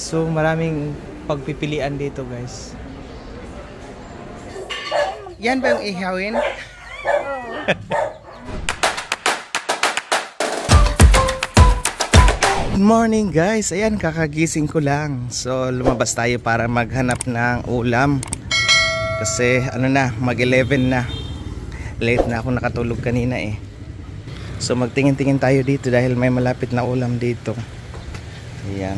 So maraming pagpipilian dito, guys. Yan ba yung ihawin? Good morning, guys. Ayan, kakagising ko lang. So lumabas tayo para maghanap ng ulam. Kasi ano na, mag-11 na. Late na ako nakatulog kanina eh. So magtingin-tingin tayo dito dahil may malapit na ulam dito. Ayan.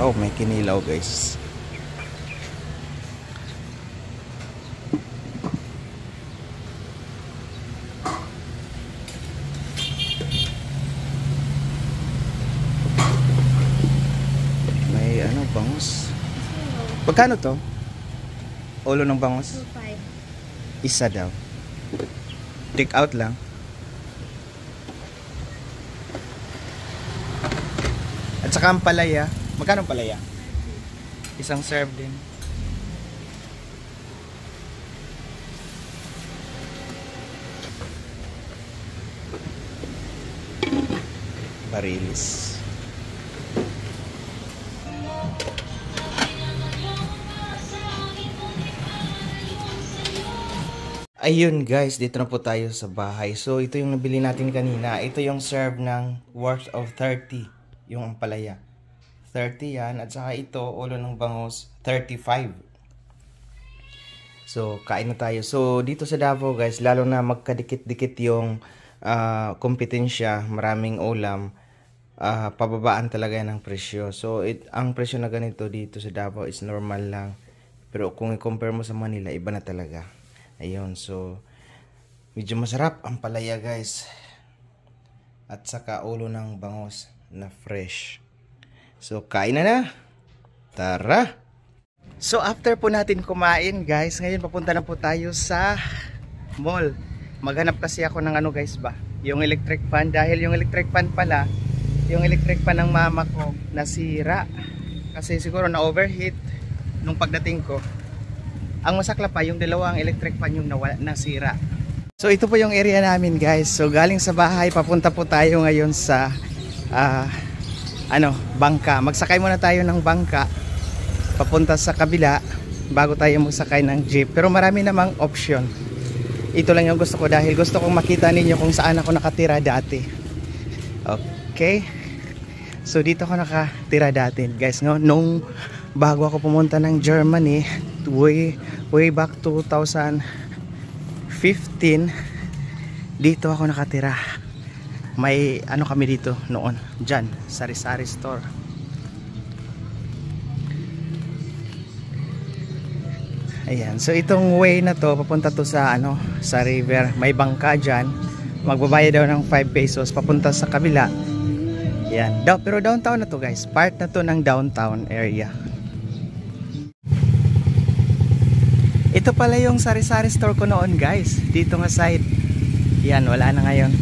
Oh, may kinilaw, guys. May ano, bangus. Pagkano to? Ulo ng bangus? 2.5. Isa daw. Take out lang. At saka ang palaya. Magkano ang palaya? Isang serve din. Barilis. Ayun guys, dito na po tayo sa bahay. So ito yung nabili natin kanina. Ito yung serve ng worth of 30. Yung ampalaya. 30 yan. At saka ito, ulo ng bangus, 35. So kain na tayo. So dito sa Davao guys, lalo na magkadikit-dikit yung kompetensya, maraming ulam, pababaan talaga yan ng presyo. So ang presyo na ganito dito sa Davao is normal lang. Pero kung i-compare mo sa Manila, iba na talaga. Ayun, so medyo masarap ang palaya guys. At saka ulo ng bangus na fresh. So kain na. Tara. So after po natin kumain guys, ngayon papunta na po tayo sa mall. Maghanap kasi ako ng ano guys ba, yung electric fan. Dahil yung electric fan pala, yung electric fan ng mama ko nasira. Kasi siguro na overheat nung pagdating ko. Ang masakla pa, yung dalawang electric fan yung nasira. So ito po yung area namin guys. So galing sa bahay, papunta po tayo ngayon sa bangka. Magsakay muna tayo ng bangka papunta sa kabila bago tayo magsakay ng jeep. Pero marami namang option. Ito lang yung gusto ko dahil gusto kong makita ninyo kung saan ako nakatira dati. Okay. So dito ako nakatira dati guys, no? Nung bago ako pumunta ng Germany way back 2015, dito ako nakatira. May ano kami dito noon, dyan, sari-sari store. Ayan, so itong way na to, papunta to sa sa river. May bangka dyan. Magbabayad daw ng 5 pesos papunta sa kabila. Ayan, pero downtown na to guys. Part na to ng downtown area. Ito pala yung sari-sari store ko noon guys. Dito nga side. Yan, wala na ngayon.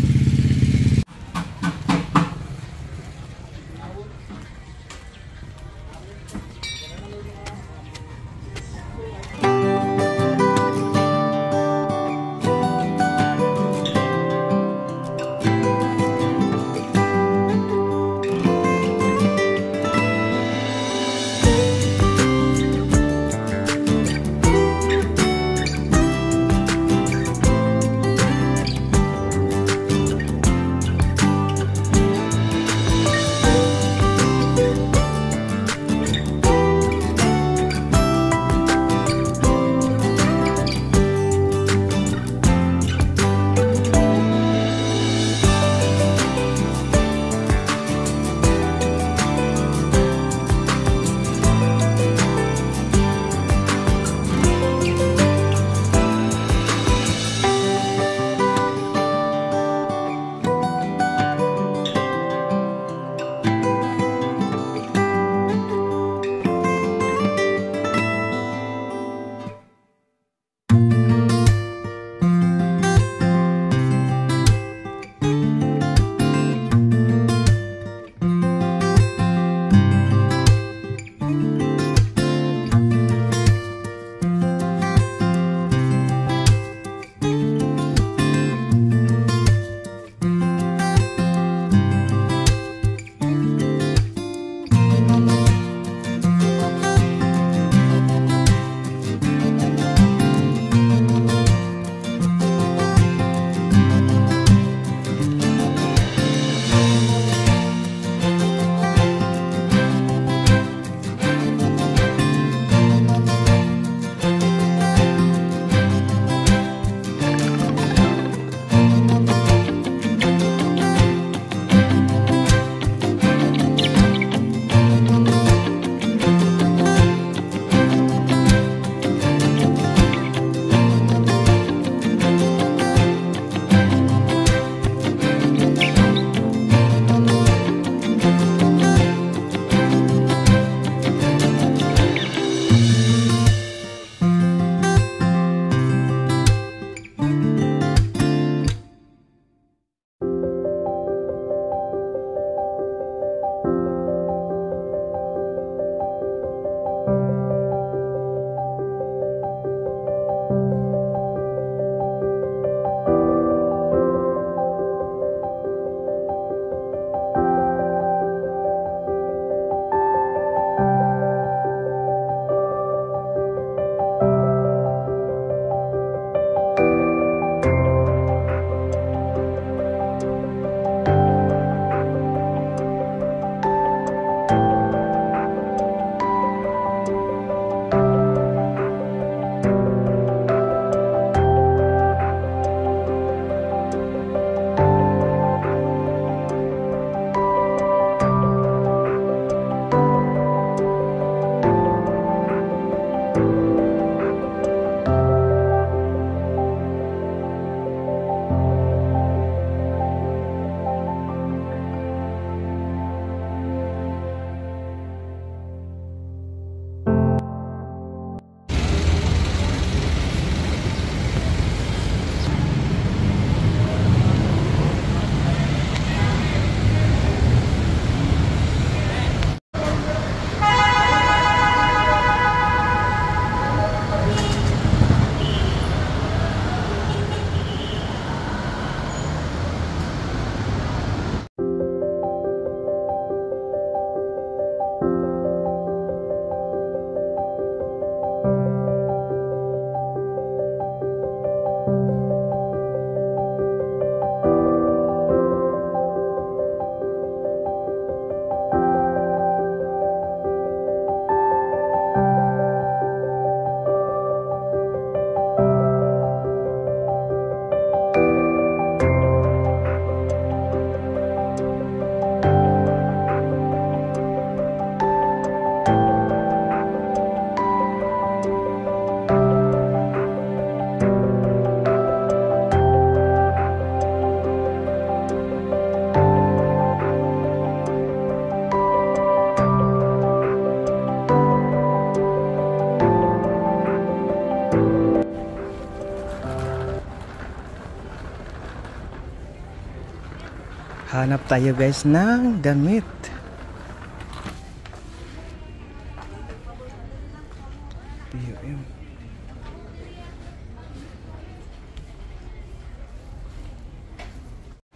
Hanap tayo guys ng damit.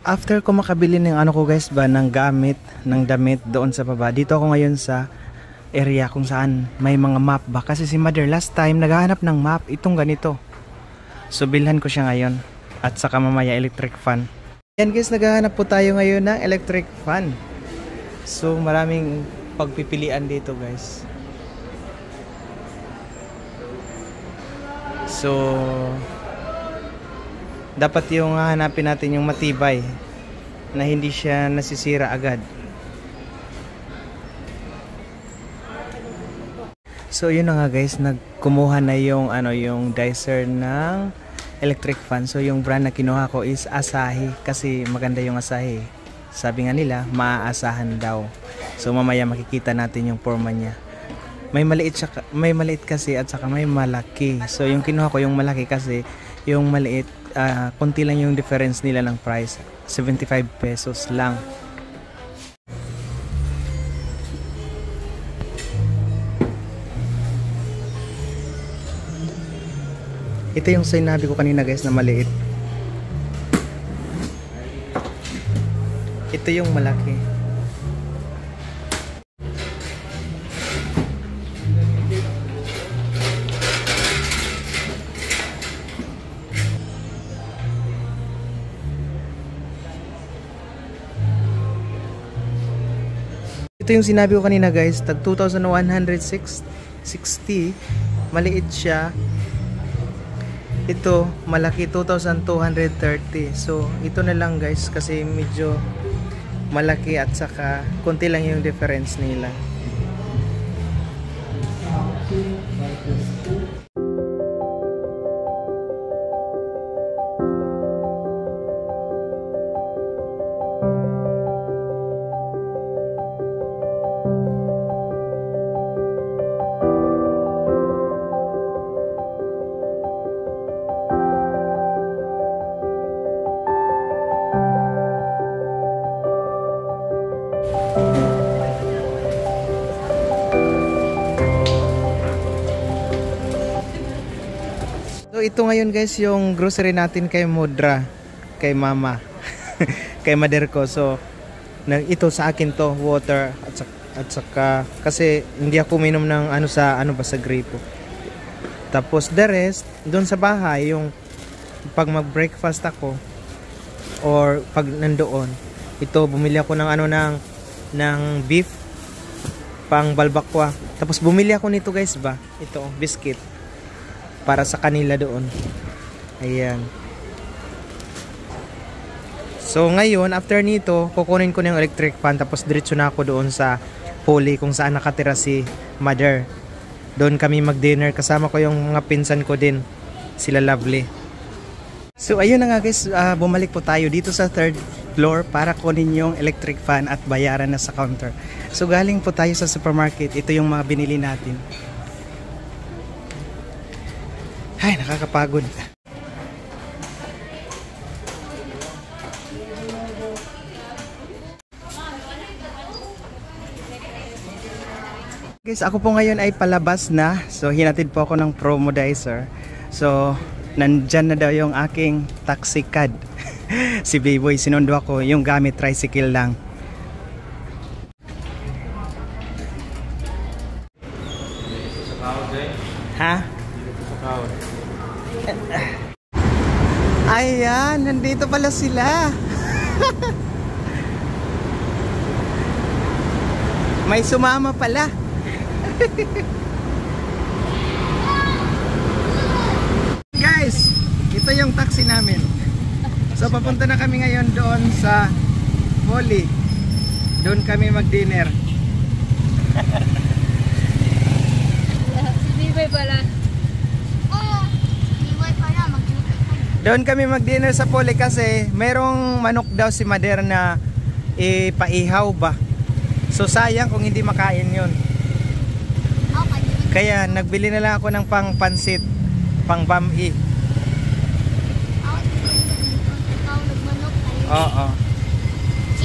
After ko makabili ng ano ko guys ba ng gamit, ng damit doon sa baba, dito ako ngayon sa area kung saan may mga map ba. Kasi si Mother last time naghahanap ng map, itong ganito. So bilhan ko siya ngayon. At saka mamaya electric fan. Yan guys, naghahanap po tayo ngayon ng electric fan. So maraming pagpipilian dito guys. So dapat yung hanapin natin yung matibay na hindi siya nasisira agad. So yun na nga guys, nagkumuha na yung yung dicer ng electric fan. So yung brand na kinuha ko is Asahi kasi maganda yung Asahi. Sabi nga nila, maaasahan daw. So mamaya makikita natin yung forma niya. May maliit kasi at saka may malaki. So yung kinuha ko yung malaki kasi yung maliit konti lang yung difference nila ng price. 75 pesos lang. Ito yung sinabi ko kanina guys na maliit. Ito yung malaki. Ito yung sinabi ko kanina guys, tag 2,160, maliit siya. Ito, malaki 2,230. So, ito na lang guys kasi medyo malaki at saka konti lang yung difference nila. So ito ngayon guys yung grocery natin kay Mudra, kay Mama, kay Mother ko. So ito sa akin to, water at saka kasi hindi ako minom ng sa gripo. Tapos the rest doon sa bahay yung pag mag-breakfast ako or pag nandoon, ito bumili ako ng ng beef pang balbakwa. Tapos bumili ako nito guys ba, ito biscuit para sa kanila doon. Ayan. So ngayon after nito kukunin ko ng electric fan tapos diretso na ako doon sa Poly kung saan nakatira si Mother. Doon kami mag-dinner, kasama ko yung mga pinsan ko din, sila Lovely. So ayun na nga guys, bumalik po tayo dito sa 3rd floor para kunin yung electric fan at bayaran na sa counter. So galing po tayo sa supermarket, ito yung mga binili natin. Ay, nakakapagod. Guys, ako po ngayon ay palabas na. So, hinatid po ako ng promodizer. So, nandyan na daw yung aking taxi card. Si Bayboy, sinundo ako yung gamit tricycle lang. Ha? Ayan, nandito pala sila. May sumama pala. Guys, ito yung taxi namin. So papunta na kami ngayon doon sa Poly. Doon kami mag-dinner. Si Biboy pala. Doon kami mag-dinner sa Poly kasi merong manok daw si Mother na ipaihaw ba. So sayang kung hindi makain yun. Kaya nagbili na lang ako ng pang pansit, pang bami. Oo.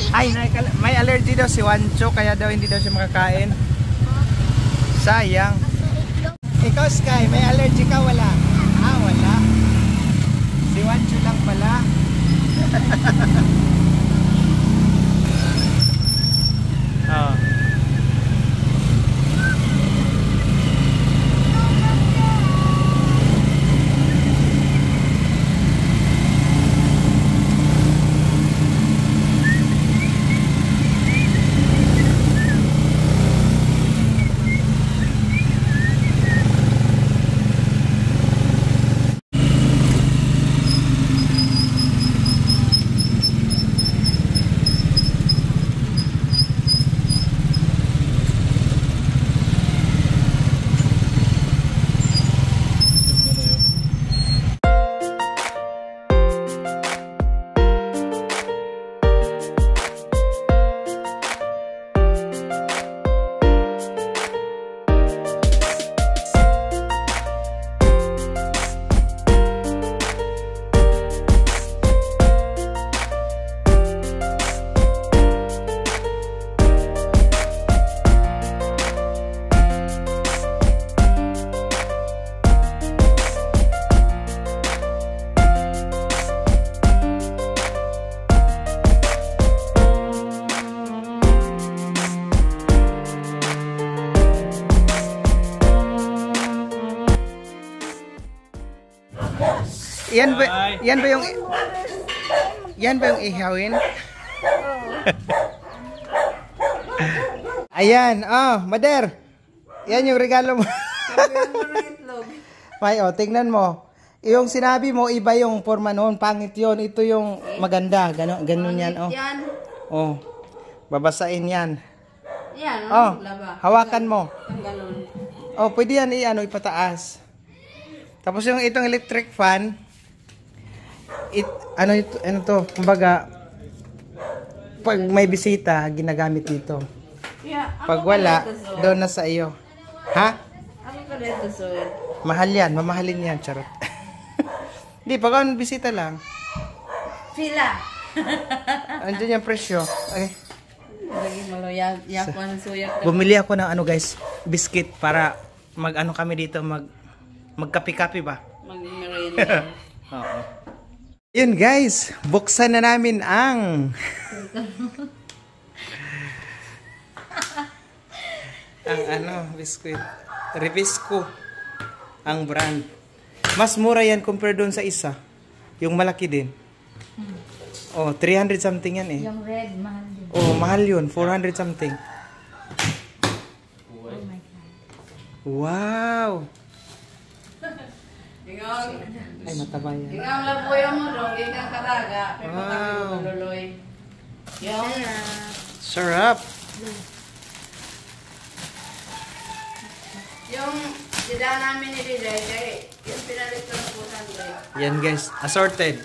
Ay, may allergy daw si Wancho, kaya daw hindi daw siya makakain. Sayang. Ikaw, Sky, may allergy ka? Wala? Ah, wala. Si Wancho lang pala. Oh. Yan ba yung ihawin? Ayan, Mader. Yan yung regalo mo. May, tingnan mo. Yung sinabi mo, iba yung forma noon, pangit yun. Ito yung maganda, ganun yan, Oh. Babasain yan. Yan, hawakan mo. Pwede yan ipataas. Tapos yung itong electric fan, ano to, kumbaga, pag may bisita, ginagamit dito. Pag wala, doon na sa iyo. Ha? Mahal yan, mamahalin yan, charot. Hindi, pag ang bisita lang. Pila. Andiyan yung presyo. Okay. Bumili ako ng guys, biscuit para kami dito, magkapi-kapi ba? Mag-merienda. Oo. Yun guys, buksan na namin ang biskuit. Ribisco ang brand. Mas mura yan compare doon sa isa. Yung malaki din. 300 something yan eh. Yung red, mahal din. Mahal yun. 400 something. Oh my God. Wow! Ay, mataba yan. Ikaw lang po yung mudong, ikaw kalaga. Wow! Yung Sarap! yung sila namin ni Diday, yung pinalit ko ng 400. Yan guys, assorted.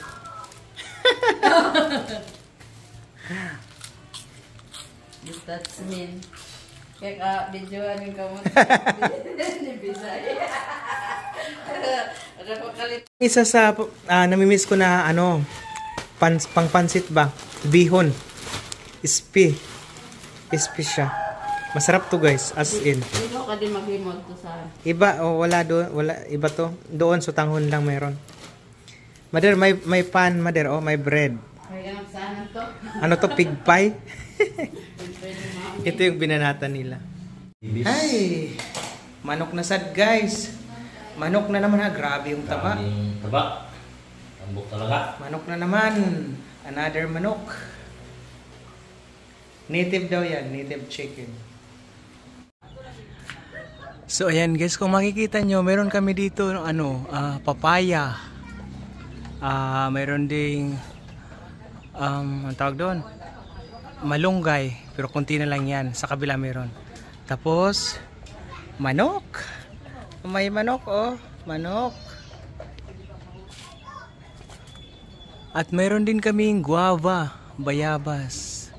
That's mean. Kaya videoan yung kamot. Ni Bisay. Isa sa namimiss ko na pangpansit ba? Bihon. Ispi siya. Masarap to guys, as in. Ikaw ka din mag-remote to sa... Iba, wala doon, iba to. Doon, sutanghon lang meron. Mader, may pan, Mader, may bread. Kaya saan to? Ano to, pig pie? Ito yung binanatan nila. Ay, manok na sad guys. Manok na naman grabe yung taba. Taba. Tambok talaga. Manok na naman. Another manok. Native daw yan, native chicken. So ayan guys, kung makikita nyo, meron kami dito papaya. Meron ding ang tawag doon, malunggay, pero konti na lang yan. Sa kabila meron. Tapos manok. May manok manok. At meron din kaming guava, bayabas.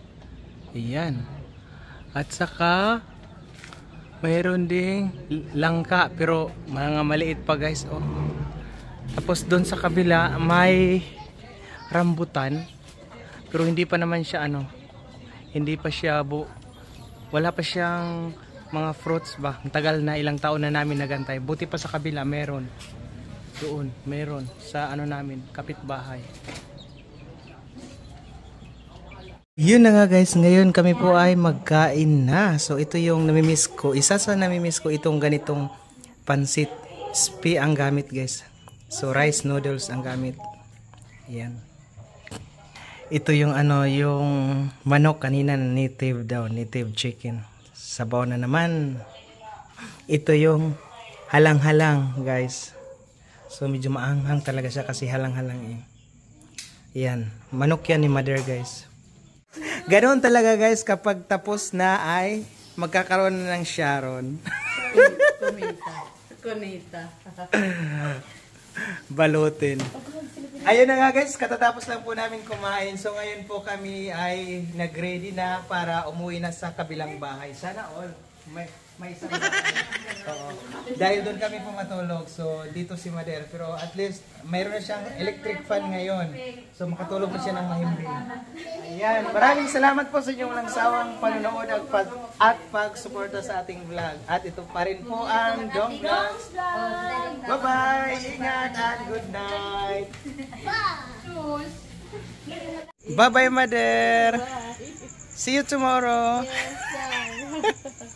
Ayan. At saka mayroon ding langka, pero mga maliit pa guys. Tapos doon sa kabila may rambutan, pero hindi pa naman siya Hindi pa siya wala pa siyang mga fruits ba. Ang tagal na, ilang taon na namin nagantay. Buti pa sa kabila meron. Doon, meron sa ano namin, kapitbahay. Yun na nga guys, ngayon kami po ay magkain na. So ito yung namimiss ko. Isa sa namimiss ko itong ganitong pansit. Spi ang gamit guys. So rice noodles ang gamit. Yan. Ito yung ano, yung manok kanina, native daw, native chicken. Sabaw na naman. Ito yung halang-halang guys. So medyo maanghang talaga siya kasi halang-halang eh. Yan, manok yan ni mother guys. Ganoon talaga guys kapag tapos na ay magkakaroon na ng Sharon. Kunita. Balutin. Ayun na nga guys, katatapos lang po namin kumain. So ngayon po kami ay nag-ready na para umuwi na sa kabilang bahay. Sana all may isang bahay. Oo. Dahil doon kami po matulog. So dito si Mader. Pero at least mayroon na siyang electric fan ngayon. So makatulog pa siya ng mahimbing. Ayan. Maraming salamat po sa inyong walang sawang panonood at pag-suporta sa ating vlog. At ito pa rin po ang Dong Vlogs. Bye-bye! Ingat at good night! Bye-bye, Mother! See you tomorrow! Yes,